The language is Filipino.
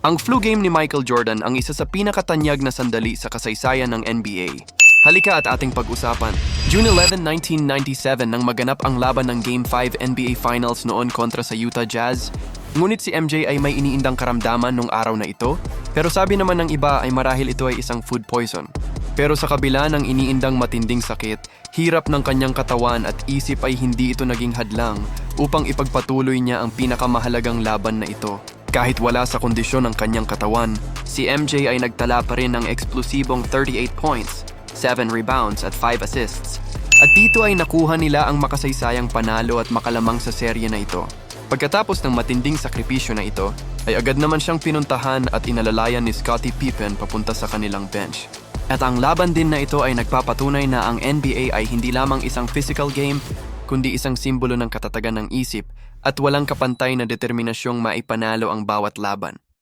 Ang flu game ni Michael Jordan ang isa sa pinakatanyag na sandali sa kasaysayan ng NBA. Halika at ating pag-usapan. June 11, 1997 nang maganap ang laban ng Game 5 NBA Finals noon kontra sa Utah Jazz. Ngunit si MJ ay may iniindang karamdaman nung araw na ito, pero sabi naman ng iba ay marahil ito ay isang food poison. Pero sa kabila ng iniindang matinding sakit, hirap ng kanyang katawan at isip ay hindi ito naging hadlang upang ipagpatuloy niya ang pinakamahalagang laban na ito. Kahit wala sa kondisyon ng kanyang katawan, si MJ ay nagtala pa rin ng eksplosibong 38 points, 7 rebounds at 5 assists. At dito ay nakuha nila ang makasaysayang panalo at makalamang sa serye na ito. Pagkatapos ng matinding sakripisyo na ito, ay agad naman siyang pinuntahan at inalalayan ni Scottie Pippen papunta sa kanilang bench. At ang laban din na ito ay nagpapatunay na ang NBA ay hindi lamang isang physical game, kundi isang simbolo ng katatagan ng isip at walang kapantay na determinasyong maipanalo ang bawat laban.